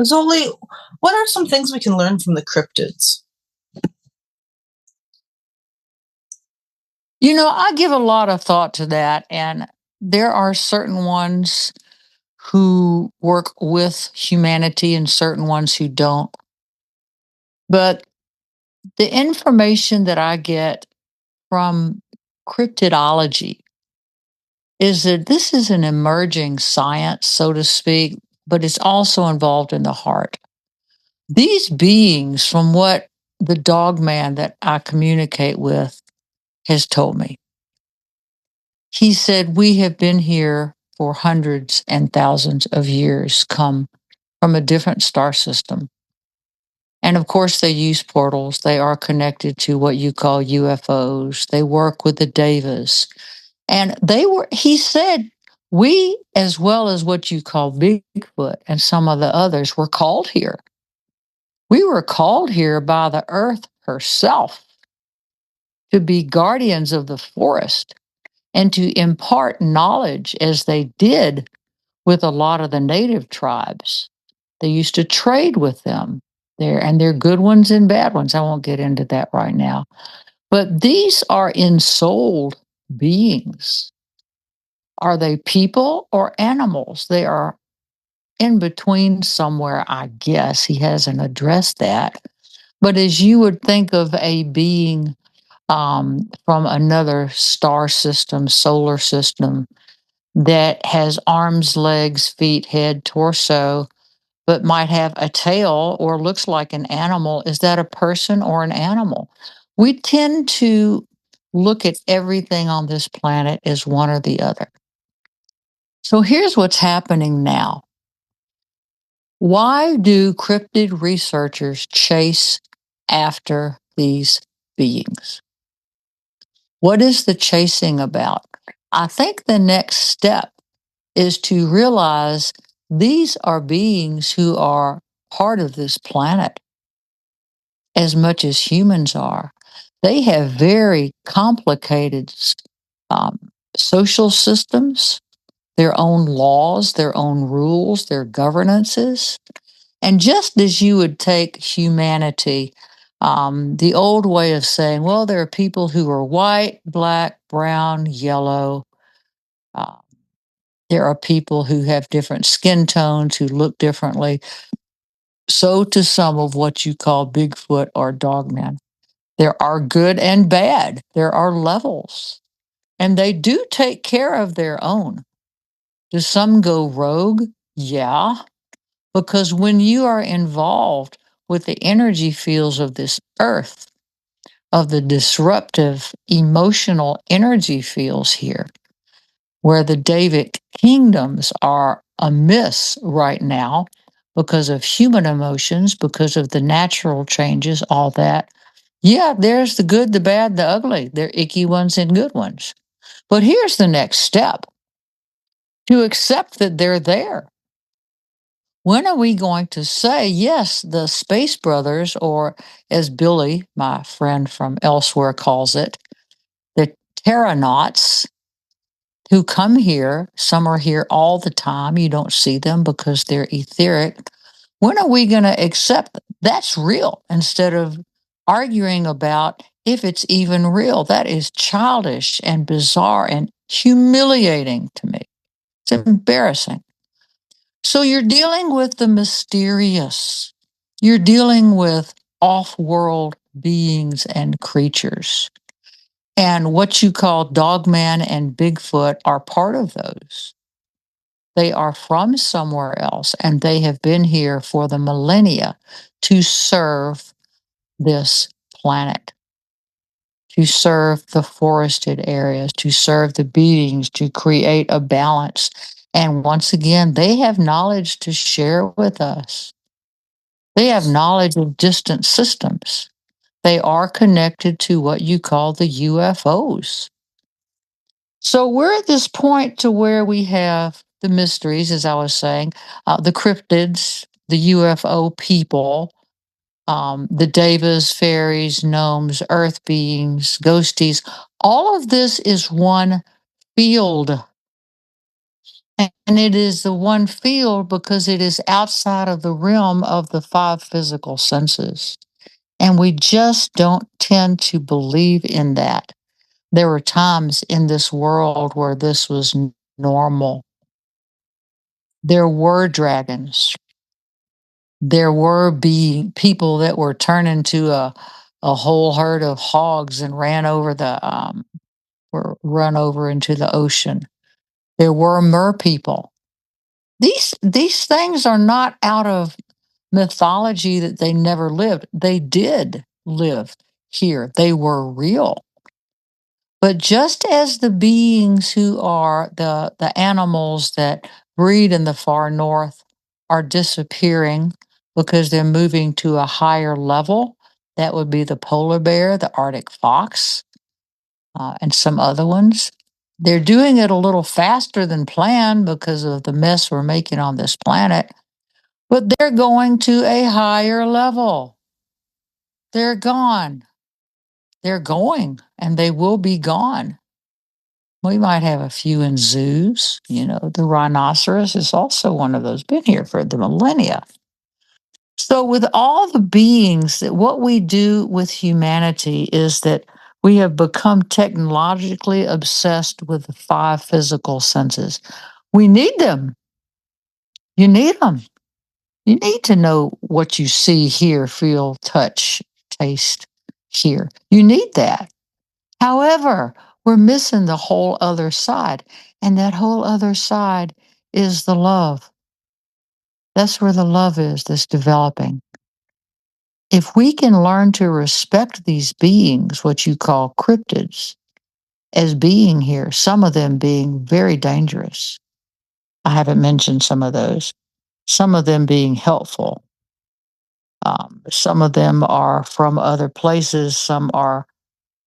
Zoli, what are some things we can learn from the cryptids? I give a lot of thought to that, and there are certain ones who work with humanity and certain ones who don't. But the information that I get from cryptidology is that this is an emerging science, so to speak, but it's also involved in the heart. These beings, from what the dog man that I communicate with has told me, he said, we have been here for hundreds and thousands of years, come from a different star system. And of course, they use portals. They are connected to what you call UFOs. They work with the Devas. And he said, we, as well as what you call Bigfoot and some of the others, were called here. We were called here by the earth herself to be guardians of the forest and to impart knowledge as they did with a lot of the native tribes. They used to trade with them there, and they're good ones and bad ones. I won't get into that right now. But these are ensouled beings. Are they people or animals? They are in between somewhere, I guess. He hasn't addressed that. But as you would think of a being from another star system, solar system, that has arms, legs, feet, head, torso, but might have a tail or looks like an animal. Is that a person or an animal? We tend to look at everything on this planet as one or the other. So here's what's happening now. Why do cryptid researchers chase after these beings? What is the chasing about? I think the next step is to realize these are beings who are part of this planet as much as humans are. They have very complicated um, social systems, their own laws, their own rules, their governances. And just as you would take humanity, the old way of saying, well, there are people who are white, black, brown, yellow. Uh, there are people who have different skin tones, who look differently. So to some of what you call Bigfoot or Dogman. There are good and bad. There are levels. And they do take care of their own. Do some go rogue? Yeah. Because when you are involved with the energy fields of this earth, of the disruptive emotional energy fields here, where the Davic kingdoms are amiss right now because of human emotions, because of the natural changes, all that. Yeah, there's the good, the bad, the ugly. There are icky ones and good ones. But here's the next step to accept that they're there. When are we going to say, yes, the Space Brothers, or as Billy, my friend from elsewhere, calls it, the Terranauts, who come here, some are here all the time. You don't see them because they're etheric. When are we going to accept that's real instead of arguing about if it's even real? That is childish and bizarre and humiliating to me. It's embarrassing. So you're dealing with the mysterious, you're dealing with off world beings and creatures. And what you call Dogman and Bigfoot are part of those. They are from somewhere else, and they have been here for the millennia to serve this planet, to serve the forested areas, to serve the beings, to create a balance. And once again, they have knowledge to share with us. They have knowledge of distant systems. They are connected to what you call the UFOs. So we're at this point to where we have the mysteries, as I was saying, the cryptids, the UFO people, the devas, fairies, gnomes, earth beings, ghosties. All of this is one field. And it is the one field because it is outside of the realm of the five physical senses. And we just don't tend to believe in that. There were times in this world where this was normal. There were dragons. There were people that were turned into a whole herd of hogs and were run over into the ocean. There were mer people. These things are not out of mythology that they never lived. They did live here. They were real. But just as the beings who are the animals that breed in the far north are disappearing because they're moving to a higher level, that would be the polar bear, the Arctic fox, and some other ones. They're doing it a little faster than planned because of the mess we're making on this planet, but they're going to a higher level. They're gone. They're going, and they will be gone. We might have a few in zoos. The rhinoceros is also one of those, been here for the millennia. So, with all the beings, that what we do with humanity is that we have become technologically obsessed with the five physical senses. We need them. You need them. You need to know what you see, hear, feel, touch, taste, hear. You need that. However, we're missing the whole other side. And that whole other side is the love. That's where the love is that's developing. If we can learn to respect these beings, what you call cryptids, as being here, some of them being very dangerous. I haven't mentioned some of those. Some of them being helpful. Some of them are from other places. Some are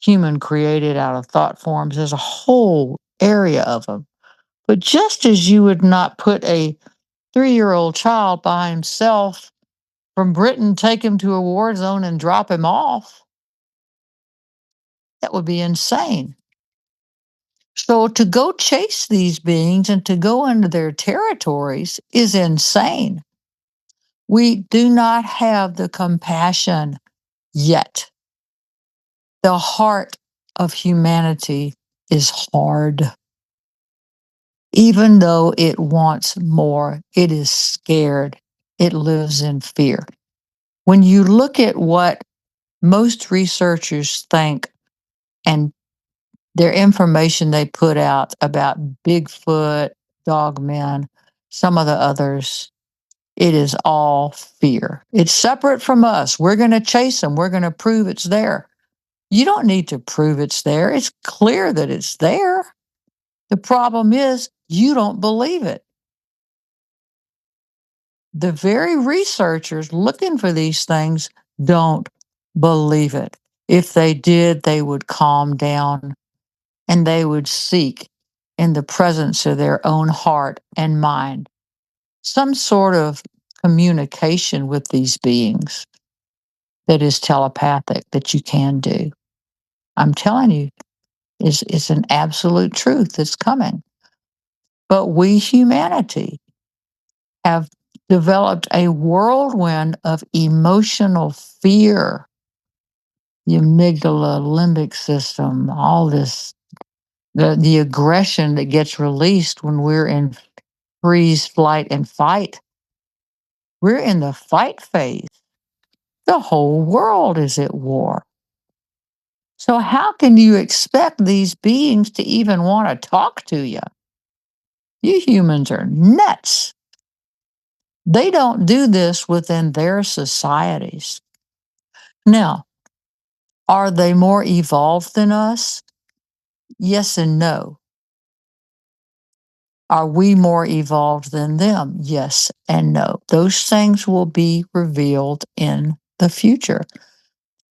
human created out of thought forms. There's a whole area of them. But just as you would not put a 3-year-old child by himself from Britain, take him to a war zone and drop him off, that would be insane. So to go chase these beings and to go into their territories is insane. We do not have the compassion yet. The heart of humanity is hard. Even though it wants more, it is scared. It lives in fear. When you look at what most researchers think and their information they put out about Bigfoot, dogmen, some of the others, it is all fear. It's separate from us. We're going to chase them. We're going to prove it's there. You don't need to prove it's there. It's clear that it's there. The problem is you don't believe it. The very researchers looking for these things don't believe it. If they did, they would calm down and they would seek in the presence of their own heart and mind some sort of communication with these beings that is telepathic that you can do. I'm telling you, it's an absolute truth that's coming. But we, humanity, have developed a whirlwind of emotional fear, the amygdala, limbic system, all this, the aggression that gets released when we're in freeze, flight, and fight. We're in the fight phase. The whole world is at war. So, how can you expect these beings to even want to talk to you? You humans are nuts. They don't do this within their societies. Now, are they more evolved than us? Yes and no. Are we more evolved than them? Yes and no. Those things will be revealed in the future.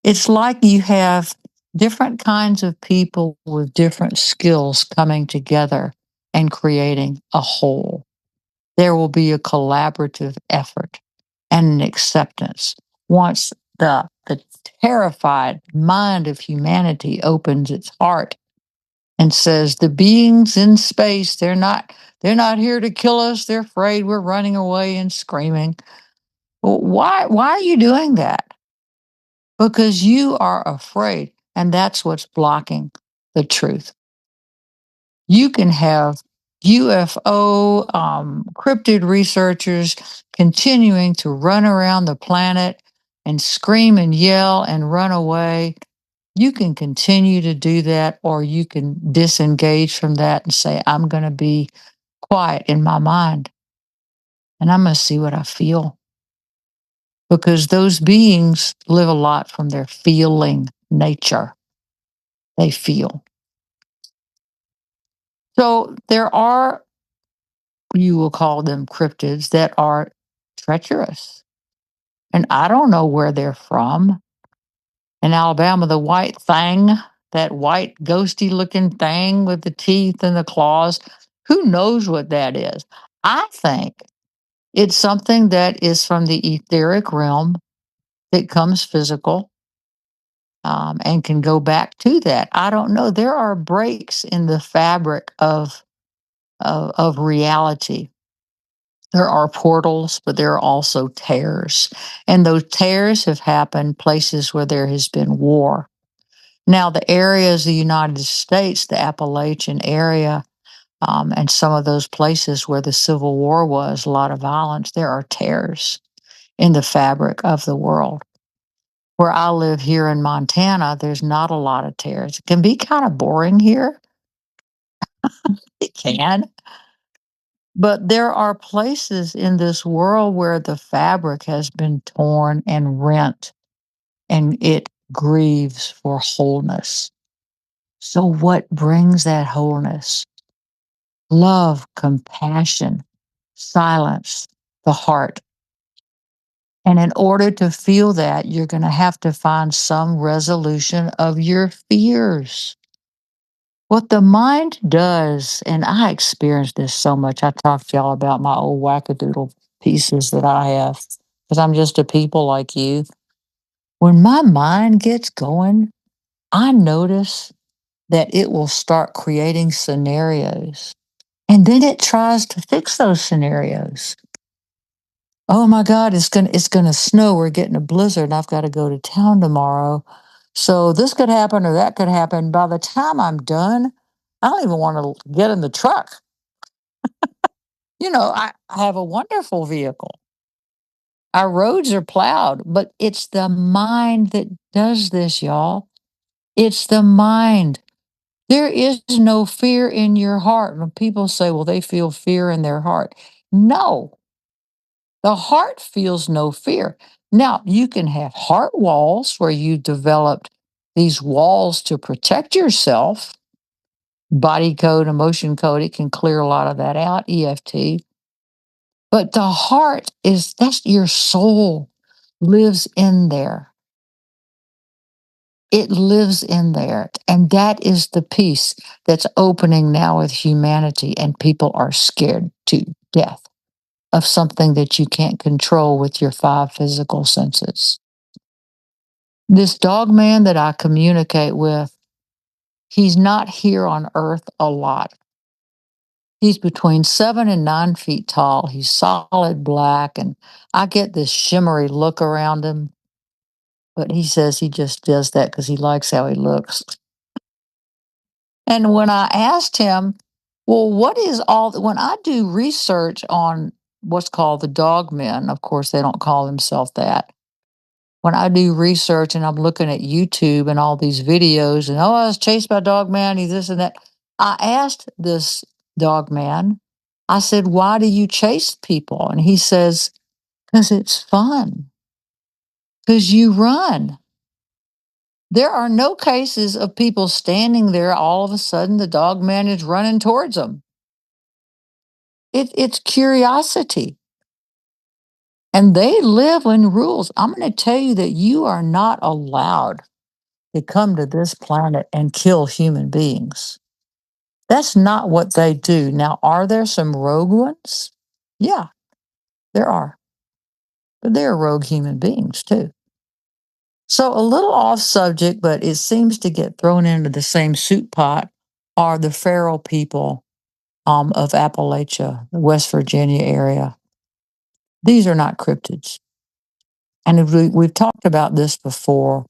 It's like you have different kinds of people with different skills coming together and creating a whole. There will be a collaborative effort and an acceptance once the terrified mind of humanity opens its heart and says the beings in space, they're not here to kill us. They're afraid we're running away and screaming. Well, why are you doing that? Because you are afraid, and that's what's blocking the truth. You can have UFO cryptid researchers continuing to run around the planet and scream and yell and run away. You can continue to do that, or you can disengage from that and say, I'm going to be quiet in my mind and I'm going to see what I feel. Because those beings live a lot from their feeling nature. They feel. So there are, you will call them cryptids, that are treacherous. And I don't know where they're from. In Alabama, the white thing, that white ghosty looking thing with the teeth and the claws, who knows what that is? I think it's something that is from the etheric realm that comes physical, and can go back to that. I don't know. There are breaks in the fabric of reality. There are portals, but there are also tears. And those tears have happened places where there has been war. Now, the areas of the United States, the Appalachian area, and some of those places where the Civil War was, a lot of violence, there are tears in the fabric of the world. Where I live here in Montana, there's not a lot of tears. It can be kind of boring here. It can. But there are places in this world where the fabric has been torn and rent and it grieves for wholeness. So, what brings that wholeness? Love, compassion, silence, the heart. And in order to feel that, you're going to have to find some resolution of your fears. What the mind does, and I experienced this so much. I talked to y'all about my old wackadoodle pieces that I have, because I'm just a people like you. When my mind gets going, I notice that it will start creating scenarios. And then it tries to fix those scenarios. Oh my God, it's gonna snow. We're getting a blizzard and I've got to go to town tomorrow. So this could happen or that could happen. By the time I'm done, I don't even want to get in the truck. I have a wonderful vehicle. Our roads are plowed, but it's the mind that does this, y'all. It's the mind. There is no fear in your heart. When people say, well, they feel fear in their heart. No, the heart feels no fear. Now, you can have heart walls where you developed these walls to protect yourself. Body code, emotion code, it can clear a lot of that out, EFT. But the heart that's your soul lives in there. It lives in there. And that is the peace that's opening now with humanity. And people are scared to death of something that you can't control with your five physical senses. This dog man that I communicate with, he's not here on earth a lot. He's between 7 and 9 feet tall. He's solid black, and I get this shimmery look around him. But he says he just does that because he likes how he looks. And when I asked him, well, what is when I do research on what's called the dog men, of course, they don't call themselves that. When I do research and I'm looking at YouTube and all these videos, and I was chased by a dog man, he's this and that. I asked this dog man, I said, why do you chase people? And he says, because it's fun, because you run. There are no cases of people standing there. All of a sudden, the dog man is running towards them. It's curiosity. And they live in rules. I'm going to tell you that you are not allowed to come to this planet and kill human beings. That's not what they do. Now, are there some rogue ones? Yeah, there are. But they're rogue human beings too. So, a little off subject, but it seems to get thrown into the same soup pot. are the feral people of Appalachia, the West Virginia area. These are not cryptids. And we've talked about this before,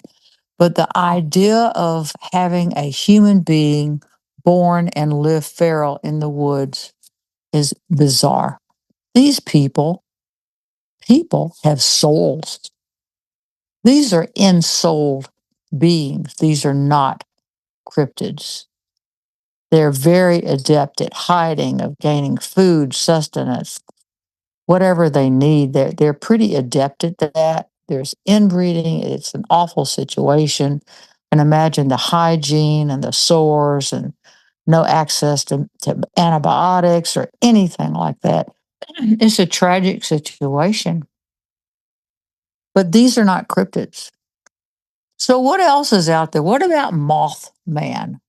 but the idea of having a human being born and live feral in the woods is bizarre. These people have souls. These are ensouled beings. These are not cryptids. They're very adept at hiding, of gaining food, sustenance, whatever they need. They're pretty adept at that. There's inbreeding. It's an awful situation. And imagine the hygiene and the sores and no access to antibiotics or anything like that. It's a tragic situation. But these are not cryptids. So what else is out there? What about Mothman?